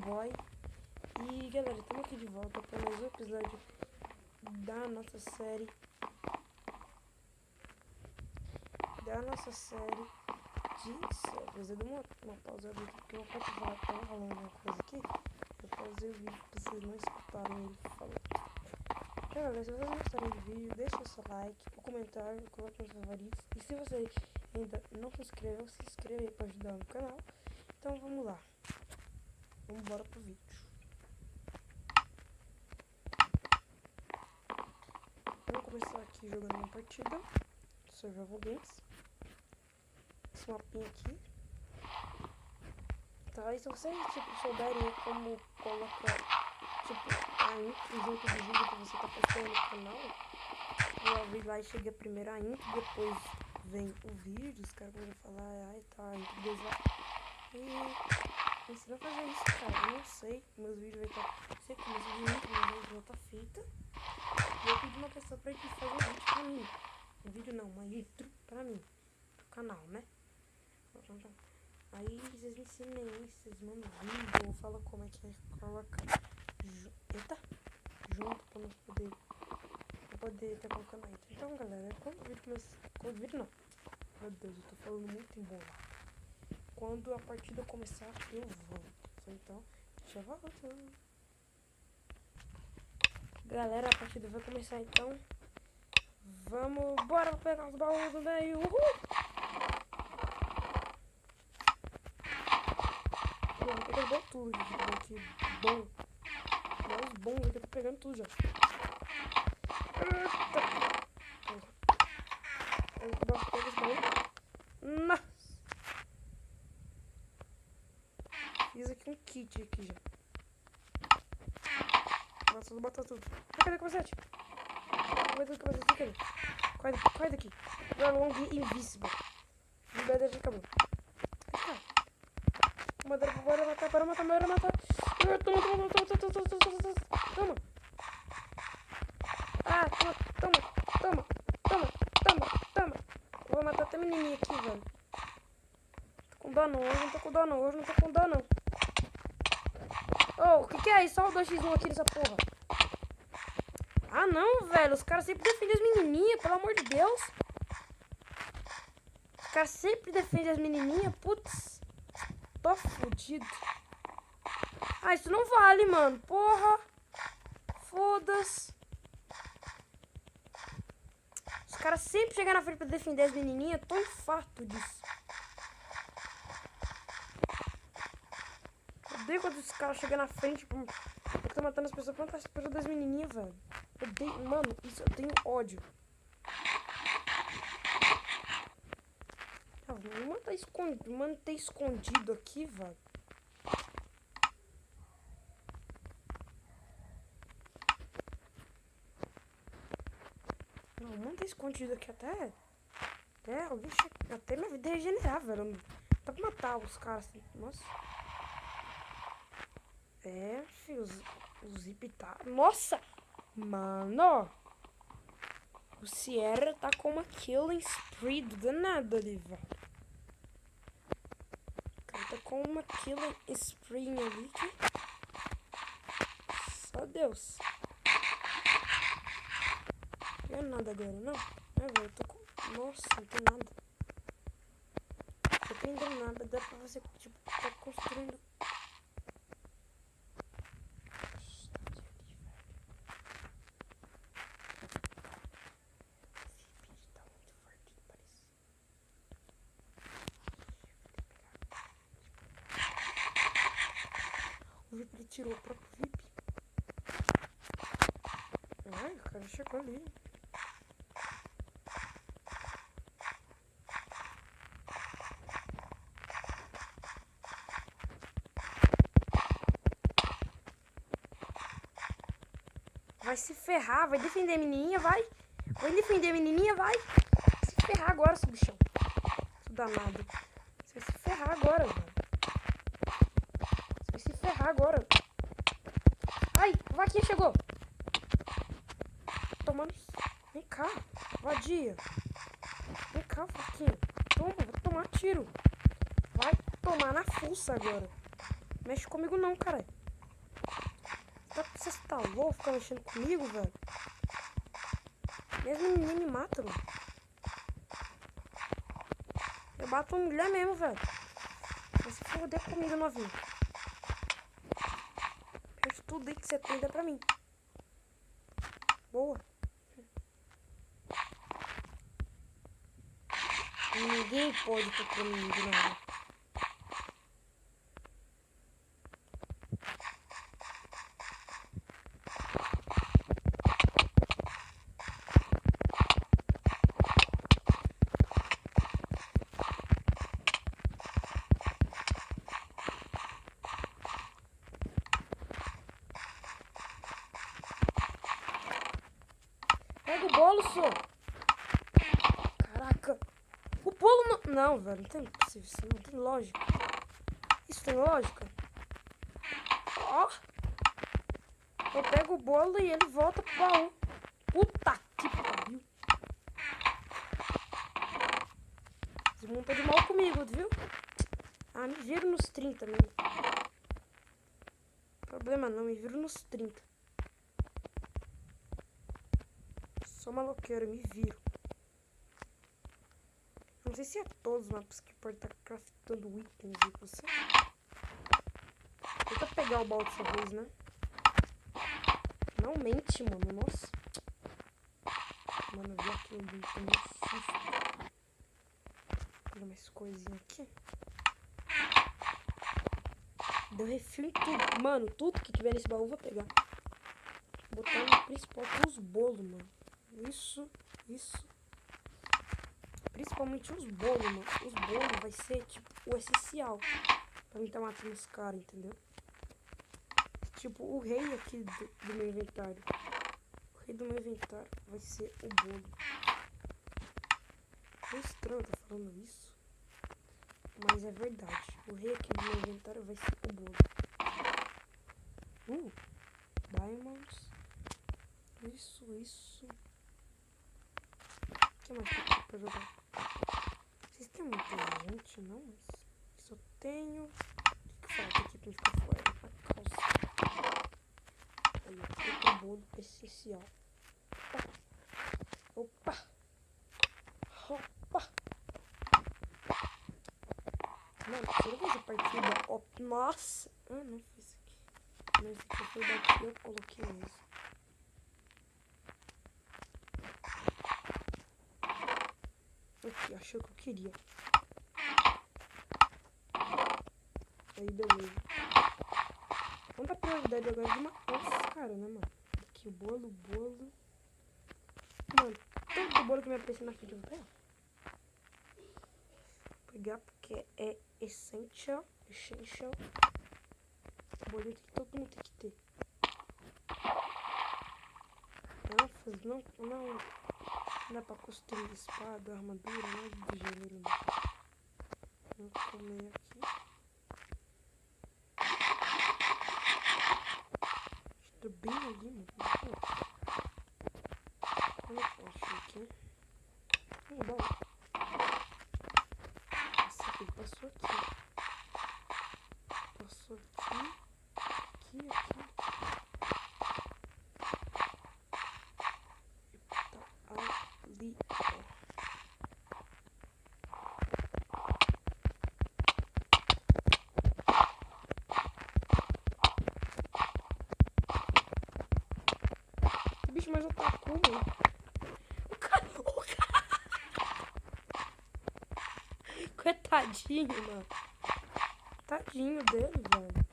Boy. E galera, estamos aqui de volta para mais um episódio da nossa série de séries. Eu dei uma pausa aqui porque eu tava falando uma coisa aqui. Eu pausei o vídeo para vocês não escutarem ele falando. Então galera, se vocês gostarem do vídeo, deixa o seu like, o comentário, coloque nos favoritos. E se você ainda não se inscreveu, se inscreva aí para ajudar no canal. Então vamos lá. Vamos embora pro vídeo. Vamos começar aqui jogando uma partida. Survival Games. Esse mapinha aqui. Tá, e se vocês souberem como colocar a intro junto do vídeo que você tá postando no canal, uma vez lá e chega primeiro a intro, depois vem o vídeo, os caras vão falar, ai tá, a intro deles lá. E ensina a fazer isso, cara. Eu não sei, meus vídeos vai estar. Sei que meus vídeos não tá feita. E eu pedi uma pessoa pra ele fazer um vídeo pra mim. Um vídeo não, uma intro pra mim. Pro canal, né? Aí vocês me ensinem aí, vocês mandam vídeo, fala como é que é colocar. Eita! Junto pra nós poder estar colocando a intro. Então galera, quando o vídeo começar. Quando o vídeo não. Meu Deus, eu tô falando muito em bom. Quando a partida começar, eu volto. Então, já volto. Galera, a partida vai começar então. Vamos, bora pegar os baús do meio. Uhul! Vou pegar tudo, gente. Aqui, bom. Mais bom, eu tô pegando tudo já. Eita! Vamos pegar os baús. Nossa! Fiz aqui um kit aqui já. Nossa, vou botar tudo. Cadê o capacete? Cadê o capacete? Cadê? Corre daqui. Long Invisible. Liberdade acabou. Bora matar. Toma. Ah, toma. Vou matar até a menininha aqui, velho. Com dó não, hoje não tô com dó não. Oh, o que é isso? Só o 2x1 aqui nessa porra. Ah não, velho, os caras sempre defendem as menininhas, pelo amor de Deus. Os caras sempre defendem as menininhas, putz. Tô fudido. Ah, isso não vale, mano, porra. Foda-se. Os caras sempre chegam na frente pra defender as menininhas, tô infarto disso. Odeio quando os caras chegam na frente pra tá matando as pessoas. Quanto as pessoas das menininhas, velho. Odeio, mano, isso eu tenho ódio. Manter escondido aqui, velho. Não, manter escondido aqui até alguém chega, até minha vida regenerar, velho. Dá pra matar os caras assim, nossa. É, filho, o Zip tá... Nossa! Mano! O Sierra tá com uma killing spree do danado ali, velho. O cara tá com uma killing spree ali que... Só Deus. Não é nada agora, não? É, velho, eu tô com... Nossa, não tem nada. Não tem nada, dá pra você, tipo, tá construindo... O VIP, ele tirou o próprio VIP. Ai, o cara chegou ali. Vai se ferrar, vai defender a menininha, vai. Vai defender a menininha, vai. Se ferrar agora, seu bichão. Seu danado. Você vai se ferrar agora, velho. Vai se ferrar agora. Ai, a vaquinha chegou. Tomando. Vem cá, vadia. Vem cá, vaquinha. Toma, vai tomar tiro. Vai tomar na fuça agora. Mexe comigo não, cara. Você tá louco ficar mexendo comigo, velho? Mesmo nem me mata, mano. Eu bato uma mulher mesmo, velho. Vai se foder comigo, novinho. Perde tudo aí que você tem, dá pra mim. Boa. Ninguém pode tocar em mim de nada. Pega o bolo, só. Caraca. O bolo não... Não, velho. Não tem possível. Isso não tem lógica. Isso tem lógica? Ó. Eu pego o bolo e ele volta pro baú. Puta que pariu. Desmonta tá de mal comigo, viu? Ah, me viro nos 30 mesmo. Problema não, me viro nos 30. Sou maloqueiro, me viro. Não sei se é todos os mapas que pode estar craftando itens aí pra você. Tenta pegar o balde dessa vez, né? Não mente, mano. Nossa. Mano, eu vi aquilo ali, tô meio susto. Vou pegar mais coisinha aqui. Deu refil em tudo. Mano, tudo que tiver nesse baú eu vou pegar. Vou botar no principal os bolos, mano. Isso. Principalmente os bolos, mano. Os bolos vai ser, tipo, o essencial pra mim tá matando os caras, entendeu? Tipo, o rei aqui do meu inventário. O rei do meu inventário vai ser o bolo. É estranho eu tô falando isso. Mas é verdade. O rei aqui do meu inventário vai ser o bolo. Diamonds. Isso. O que mais tem aqui pra jogar? Vocês têm muita gente, não? Mas só tenho... O que falta aqui pra ficar fora? A calça. Aí, outro bolo essencial. Opa! Mano, você não fez a partida? Nossa! Ah, não fiz isso aqui. Não, esse aqui foi daqui, eu coloquei mesmo. Aqui, achei o que eu queria. Aí, beleza. Vamos dar prioridade agora de matar esses caras, né, mano? Aqui, o bolo. Mano, todo bolo que me aparecer na frente eu vou pegar. Vou pegar porque é essential. Bolinho que todo mundo tem que ter. Não dá pra construir espada, armadura, nada do gênero. Vou comer aqui. Estou bem ali, mano. Olha que eu achei aqui. Bom. Esse aqui passou aqui. Passou aqui. Aqui. Ali, ó. Que bicho mais otaku, mano. O cara. Coitadinho, mano. Tadinho dele, velho.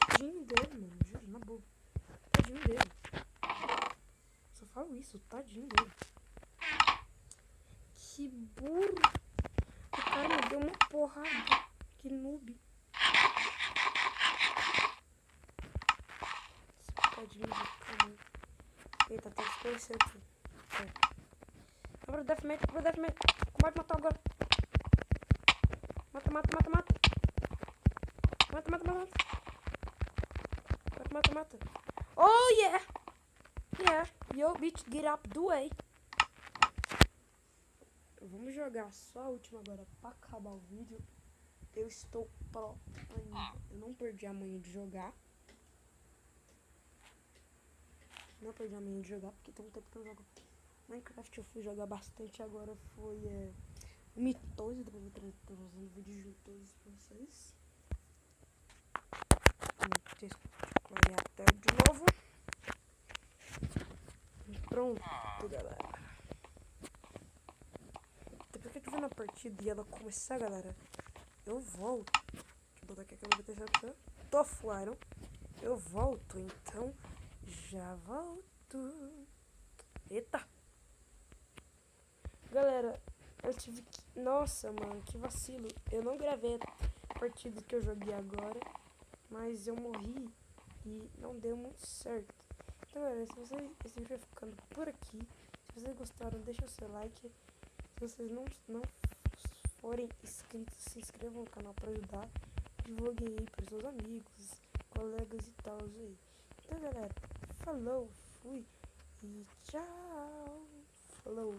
Tadinho dele, mano. Juro, na boa. Tadinho dele. Só falo isso, tadinho dele. Que burro. O cara me deu uma porrada. Que noob. Esse tadinho do cara. Eita, tem que esquecer aqui. Abra o deathmatch. Pode matar agora. Mata. Mata. Oh, yeah. Yo, bitch, get up do way. Vamos jogar só a última agora pra acabar o vídeo. eu estou pro ainda. Eu não perdi a manha de jogar. Não perdi a manha de jogar, porque tem um tempo que eu jogo Minecraft. Eu fui jogar bastante, agora foi o Mitoso. Depois eu vou trazendo vídeo de Mitoso pra vocês. Deixa eu clarear a tela de novo. Pronto, galera. Depois que eu tiver na partida e ela começar, galera, eu volto. Deixa eu botar aqui a câmera terceira. Tô offline. Eu volto, então já volto. Eita! Galera, eu tive que... Nossa, mano, que vacilo. Eu não gravei a partida que eu joguei agora, mas eu morri e não deu muito certo. Então, galera, se vocês... Esse vídeo vai ficando por aqui. Se vocês gostaram, deixa o seu like. Se vocês não forem inscritos, se inscrevam no canal para ajudar. Divulguem aí para seus amigos, colegas e tal aí. Então, galera, falou, fui e tchau. Falou.